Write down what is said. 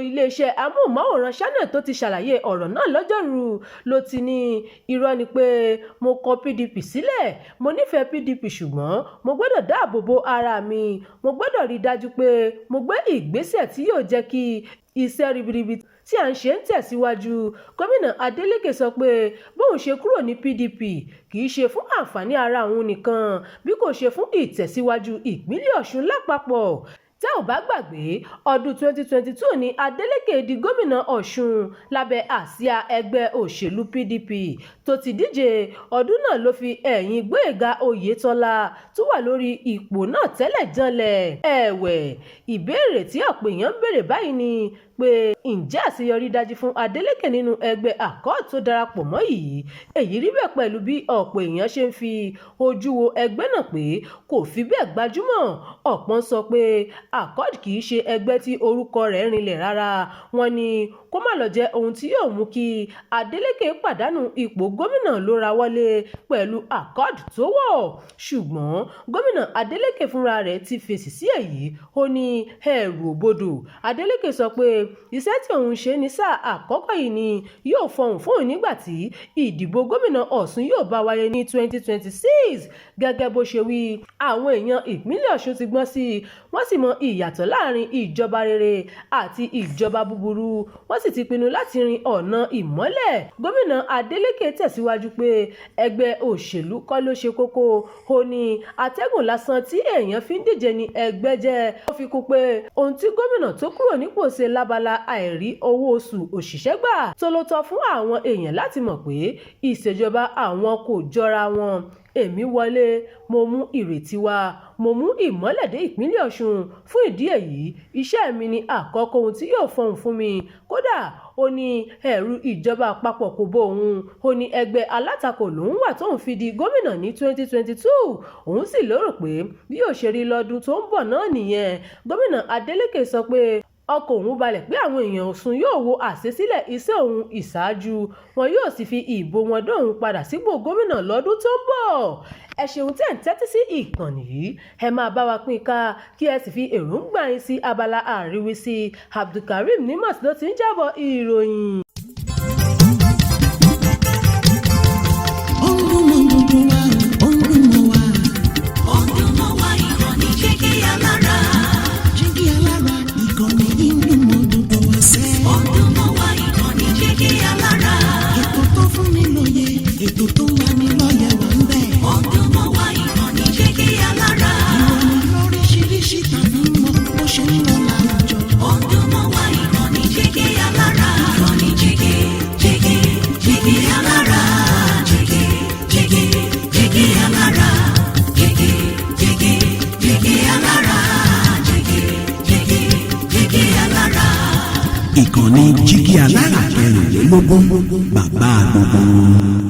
iléeṣẹ́ amóhùnmáwòrán Channel tó ti ṣàlàyé ọ̀rọ̀ náà lọ́jọ́rùú ló ti ní irọ́ ni pé mo kọ PDP sílẹ̀, mo nífẹ̀ẹ́ PDP ṣùgbọ́n mo gbọ́dọ̀ dáàbò bo ara mi, mo gbọ́dọ̀ rí dájú pé mo gbé ìgbésẹ̀ tí yóò jẹ́ kí iṣẹ́ ribiribi tí à ń ṣe ń tẹ̀síwájú. Gómìnà Adeleke sọ pé bóun ṣe kúrò ní PDP kì í ṣe fún àǹfààní ara òun nìkan bí kò ṣe fún ìtẹ̀síwájú ìpínlẹ̀ Ọ̀ṣun lápapọ̀. Tẹ́ ò bá gbàgbé, ọdún 2022 ni Adeleke di gómìnà Ọ̀ṣun lábẹ́ àsíá ẹgbẹ́ òṣèlú PDP tó ti díje. Ọdún náà ló fi ẹ̀yìn Gbóyèga Oyètọ́lá tó wà lórí ipò náà tẹ́lẹ̀ janlẹ̀. Ẹ̀wẹ̀, ìbéèrè tí ọ̀pọ̀ èèyàn ń béèrè báyìí ni pé ǹjẹ́ àṣeyọrí dájú fún Adeleke nínú ẹgbẹ́ Accord tó darapọ̀ mọ́ yìí? Èyí rí bẹ́ẹ̀ pẹ̀lú bí ọ̀pọ̀ èèyàn ṣe ń fi ojú wo ẹgbẹ́ náà pé kò fi bẹ́ẹ̀ gbajúmọ̀. Ọ̀pọ̀ ń sọ pé Accord kì í ṣe ẹgbẹ́ tí orúkọ rẹ̀ rinlẹ̀ rárá. Wọ́n ní kó má lọ jẹ́ ohun tí yóò mú kí Adeleke pàdánù ipò gómìnà ló ra wọlé pẹ̀lú Accord tó wọ̀. Ṣùgbọ́n gómìnà Adeleke fúnra rẹ̀ ti fèsì sí èyí. Ó ní ẹ̀rù òbodò. Adeleke sọ pé iṣẹ́ tí òun ṣe ní sáà àkọ́kọ́ yìí ni yóò fọhùn fún òun nígbà tí ìdìbò gómìnà Ọ̀ṣun yóò bá wáyé ní 2026. Gẹ́gẹ́ bó ṣe wí, àwọn èèyàn ìpínlẹ̀ Ọ̀ṣun ti gbọ́n sí i, wọ́n sì mọ ìyàtọ̀ láàrin ìjọba rere àti ìjọba búburú, wọ́n sì ti pinnu láti rin ọ̀nà ìmọ́lẹ̀. Gómìnà Adeleke tẹ̀síwájú pé ẹgbẹ́ òṣèlú kọ́ ló ṣe kókó, ó ní atẹ́gùn lásán tí èèyàn fi ń díje ní ẹgbẹ́ jẹ́. Ó fi kún pé ohun tí gómìnà tó kúrò nípò ṣe lábala àìrí owó oṣù òṣìṣẹ́ gbà tó ló tọ́ fún àwọn èèyàn láti mọ̀ pé ìṣèjọba àwọn kò jọra wọn. Èmi wọlé, mo mú ìrètí wá, mo mú ìmọ́lẹ̀ dé ìpínlẹ̀ Ọ̀ṣun. Fún ìdí èyí, iṣẹ́ mi ni àkọ́kọ́ ohun tí yóò fọhùn fún mi. Kódà ó ní ẹ̀rù ìjọba àpapọ̀ kò bó òun. Ó ní ẹgbẹ́ alátakò lòun wà tóun fi di gómìnà ní 2022. Òun sì lérò pé bí yóò ṣe rí lọ́dún tó ń bọ̀ náà nìyẹn. Gómìnà Adeleke sọ pé ọkàn òun balẹ̀ pé àwọn èèyàn Ọ̀ṣun yóò wo àṣesílẹ̀ iṣẹ́ òun ìṣáájú, wọn yóò sì fi ìbò wọn dóhùn padà sípò gómìnà lọ́dún tó ń bọ̀. Ẹ ṣeun tẹ́ ń tẹ́tí sí ìkànnì yìí, ẹ máa bá wa pín ká kí ẹ sì fi èròǹgbà yín sí abala àríwísí. Abdulkareem Nimat ló ti ń jábọ̀ ìròyìn. Ìkànnì Jígí Alára 16, bàbá gbogbo.